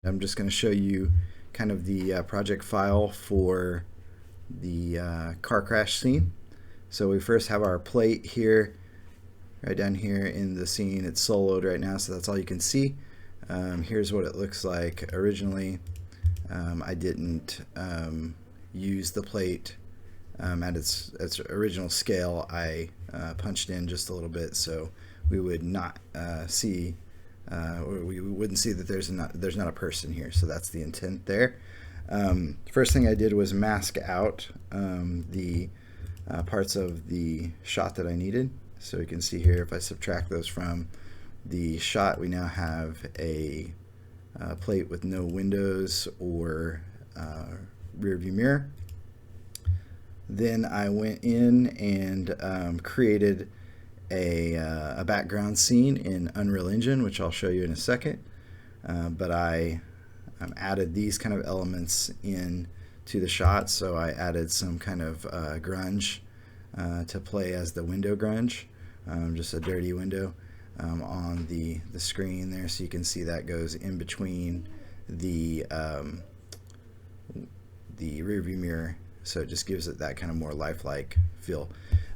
I'm just going to show you kind of the project file for the car crash scene. So we first have our plate here, right down here in the scene. It's soloed right now, so that's all you can see. Here's what it looks like originally. I didn't use the plate at its original scale. I punched in just a little bit so we would not see or we wouldn't see that there's not a person here. So that's the intent there. First thing I did was mask out the parts of the shot that I needed. So you can see here, if I subtract those from the shot, we now have a plate with no windows or rear view mirror. Then I went in and created a background scene in Unreal Engine, which I'll show you in a second. But I added these kind of elements in to the shot. So I added some kind of grunge to play as the window grunge, just a dirty window on the screen there. So you can see that goes in between the rear view mirror. So it just gives it that kind of more lifelike feel.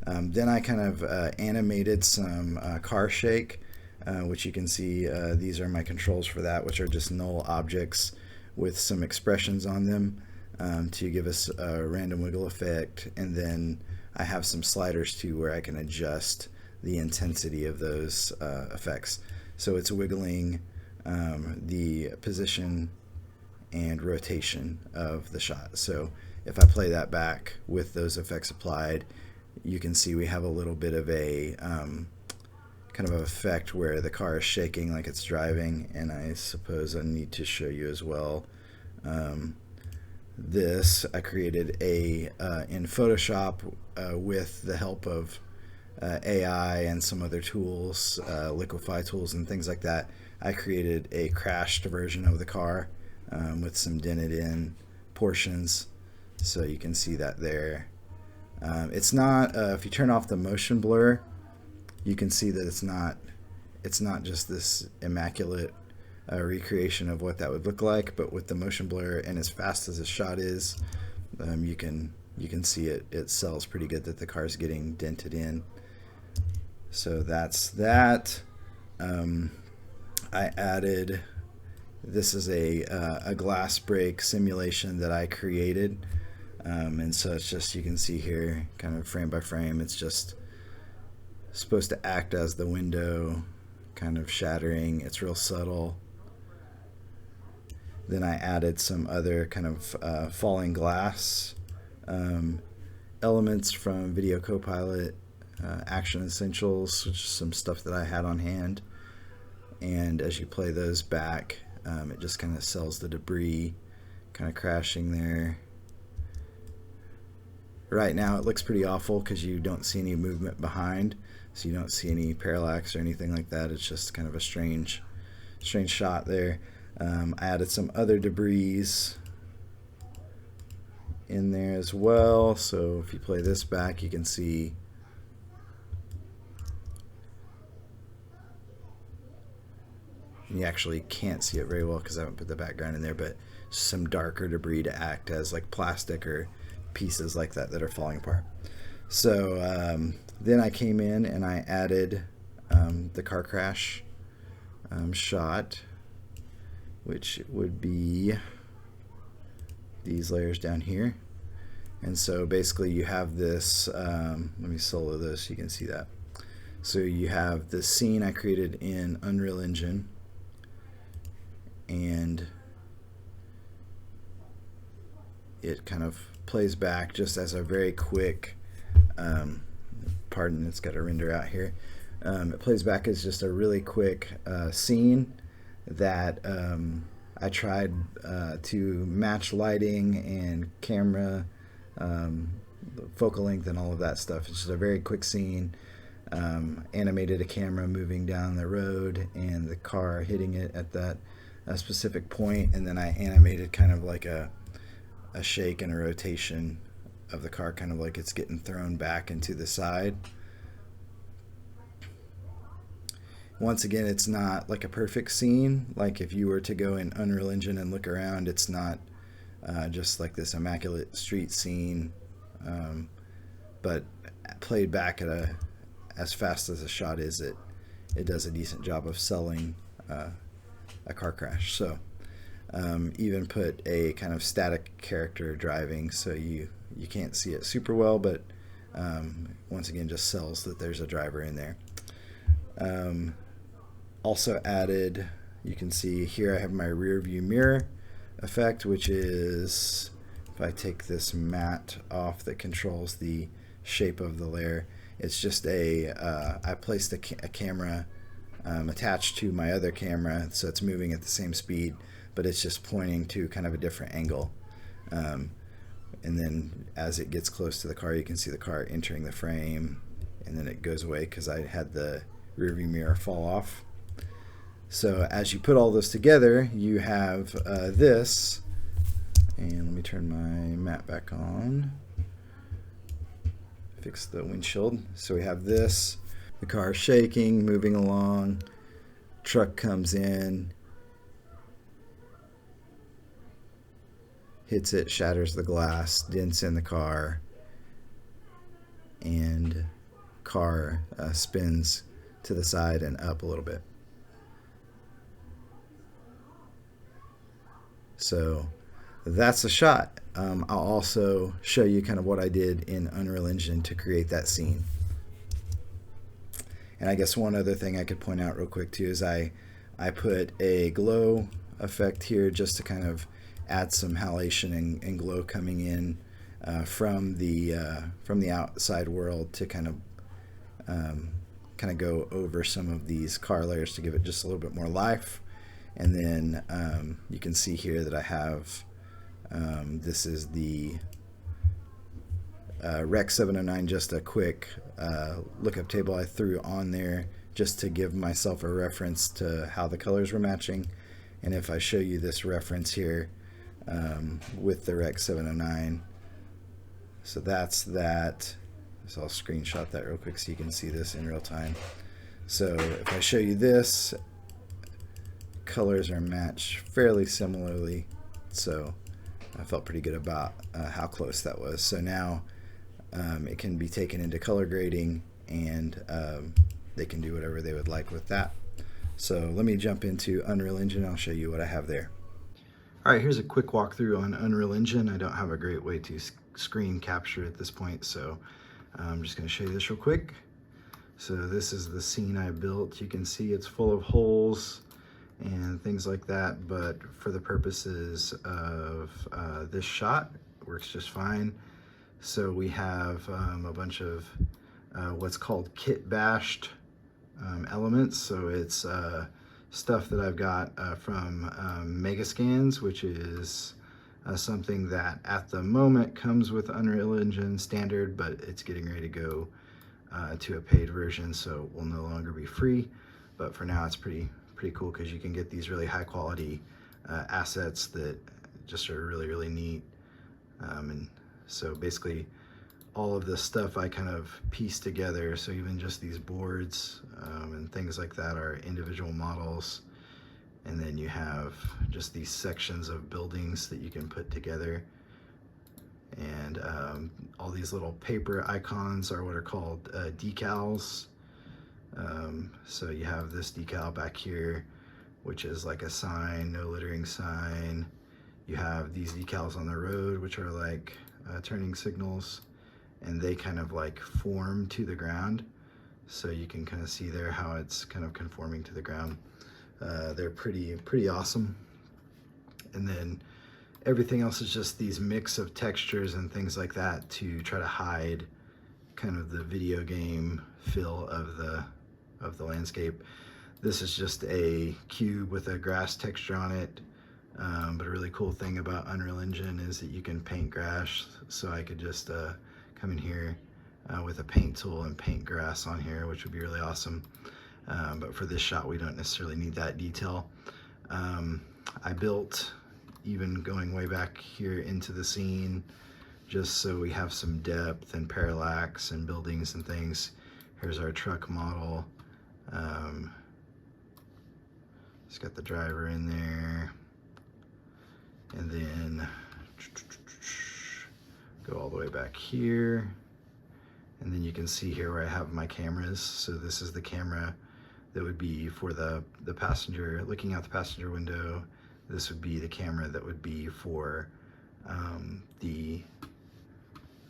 Then I kind of animated some car shake, which you can see these are my controls for that, which are just null objects with some expressions on them to give us a random wiggle effect. And then I have some sliders too where I can adjust the intensity of those effects. So it's wiggling the position and rotation of the shot. So if I play that back with those effects applied, you can see we have a little bit of a kind of an effect where the car is shaking like it's driving. And I suppose I need to show you as well this. I created in Photoshop with the help of AI and some other tools, liquify tools and things like that. I created a crashed version of the car with some dented in portions. So you can see that there. It's not, if you turn off the motion blur, you can see that it's not just this immaculate recreation of what that would look like, but with the motion blur and as fast as the shot is, you can see it sells pretty good that the car's getting dented in. So that's that. I added, this is a glass break simulation that I created. And so it's just, you can see here kind of frame by frame, it's just supposed to act as the window kind of shattering. It's real subtle. Then I added some other kind of falling glass elements from Video Copilot, Action Essentials, which is some stuff that I had on hand. And as you play those back, it just kind of sells the debris kind of crashing there. Right now it looks pretty awful because you don't see any movement behind, so you don't see any parallax or anything like that. It's just kind of a strange shot there. I added some other debris in there as well. So if you play this back, you can see you actually can't see it very well because I haven't put the background in there, but some darker debris to act as like plastic or pieces like that that are falling apart. So then I came in and I added the car crash shot, which would be these layers down here. And so basically you have this, let me solo this so you can see that. So you have the scene I created in Unreal Engine, and it kind of plays back just as a very quick, pardon, it's got to render out here. It plays back as just a really quick scene that I tried to match lighting and camera, focal length and all of that stuff. It's just a very quick scene. Animated a camera moving down the road and the car hitting it at that specific point, and then I animated kind of like a shake and a rotation of the car, kind of like it's getting thrown back into the side. Once again, it's not like a perfect scene. Like if you were to go in Unreal Engine and look around, it's not just like this immaculate street scene, but played back at as fast as a shot is, it does a decent job of selling a car crash. So even put a kind of static character driving, so you can't see it super well, but once again just sells that there's a driver in there. Also added, you can see here I have my rear view mirror effect, which is, if I take this matte off that controls the shape of the layer, it's just I placed a camera attached to my other camera, so it's moving at the same speed, but it's just pointing to kind of a different angle. And then as it gets close to the car, you can see the car entering the frame, and then it goes away because I had the rear view mirror fall off. So as you put all those together, you have this, and let me turn my matte back on, fix the windshield. So we have this, the car shaking, moving along, truck comes in, hits it, shatters the glass, dents in the car, and car spins to the side and up a little bit. So that's the shot. I'll also show you kind of what I did in Unreal Engine to create that scene. And I guess one other thing I could point out real quick too is I put a glow effect here just to kind of add some halation and glow coming in from the outside world to kind of go over some of these car layers to give it just a little bit more life. And then you can see here that I have, this is the Rec 709, just a quick lookup table I threw on there just to give myself a reference to how the colors were matching. And if I show you this reference here with the Rec 709, so that's that. So I'll screenshot that real quick so you can see this in real time. So if I show you this, colors are matched fairly similarly, so I felt pretty good about how close that was. So now it can be taken into color grading, and they can do whatever they would like with that. So let me jump into Unreal Engine. I'll show you what I have there. All right, here's a quick walkthrough on Unreal Engine. I don't have a great way to screen capture at this point, so I'm just going to show you this real quick. So this is the scene I built. You can see it's full of holes and things like that, but for the purposes of this shot, it works just fine. So we have a bunch of what's called kit bashed elements. So it's stuff that I've got from Megascans, which is something that at the moment comes with Unreal Engine standard, but it's getting ready to go to a paid version, so it will no longer be free. But for now, it's pretty cool because you can get these really high quality assets that just are really neat. And so basically all of this stuff I kind of pieced together. So even just these boards and things like that are individual models. And then you have just these sections of buildings that you can put together. And all these little paper icons are what are called decals. So you have this decal back here, which is like a sign, no littering sign. You have these decals on the road, which are like turning signals, and they kind of like form to the ground. So you can kind of see there how it's kind of conforming to the ground. They're pretty awesome. And then everything else is just these mix of textures and things like that to try to hide kind of the video game feel of the landscape. This is just a cube with a grass texture on it. But a really cool thing about Unreal Engine is that you can paint grass. So I could just come in here with a paint tool and paint grass on here, which would be really awesome. But for this shot, we don't necessarily need that detail. I built, even going way back here into the scene, just so we have some depth and parallax and buildings and things. Here's our truck model. It's got the driver in there, and then go all the way back here, and then you can see here where I have my cameras. So this is the camera that would be for the passenger, looking out the passenger window. This would be the camera that would be for the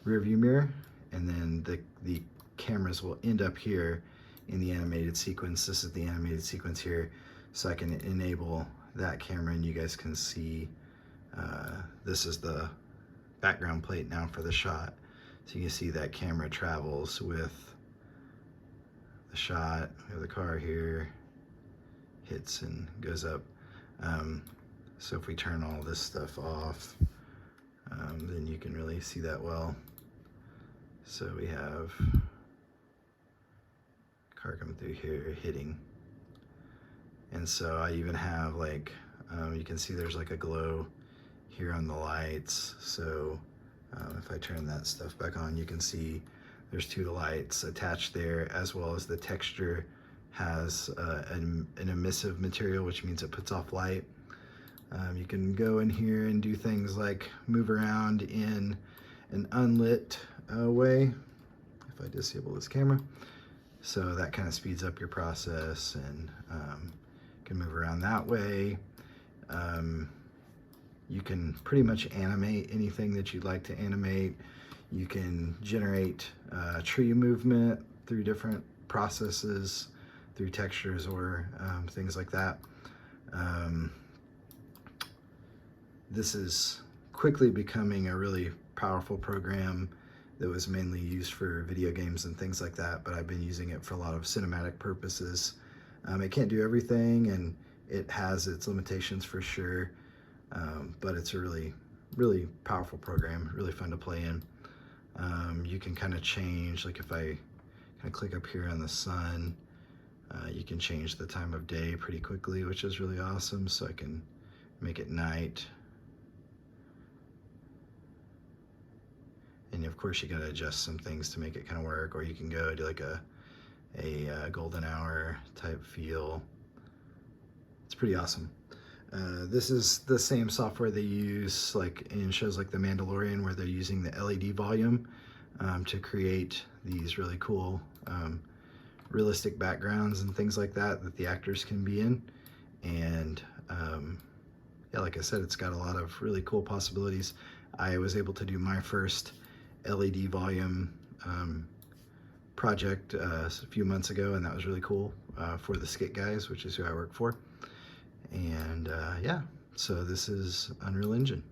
rear view mirror, and then the cameras will end up here in the animated sequence. This is the animated sequence here, so I can enable that camera, and you guys can see this is the background plate now for the shot. So you can see that camera travels with the shot. We have the car here, hits and goes up. So if we turn all this stuff off, then you can really see that well. So we have car coming through here, hitting. And so I even have like, you can see there's like a glow here on the lights. So if I turn that stuff back on, you can see there's two lights attached there, as well as the texture has an emissive material, which means it puts off light. You can go in here and do things like move around in an unlit way, if I disable this camera. So that kind of speeds up your process, and can move around that way. You can pretty much animate anything that you'd like to animate. You can generate tree movement through different processes, through textures or things like that. This is quickly becoming a really powerful program that was mainly used for video games and things like that, but I've been using it for a lot of cinematic purposes. It can't do everything, and it has its limitations for sure, but it's a really, really powerful program, really fun to play in. You can kind of change, like if I kind of click up here on the sun, you can change the time of day pretty quickly, which is really awesome. So I can make it night. And of course you got to adjust some things to make it kind of work, or you can go do like a golden hour type feel. It's pretty awesome. This is the same software they use like in shows like The Mandalorian, where they're using the LED volume to create these really cool realistic backgrounds and things like that that the actors can be in. And yeah, like I said, it's got a lot of really cool possibilities. I was able to do my first LED volume project a few months ago, and that was really cool for the Skit guys, which is who I work for. And yeah, so this is Unreal Engine.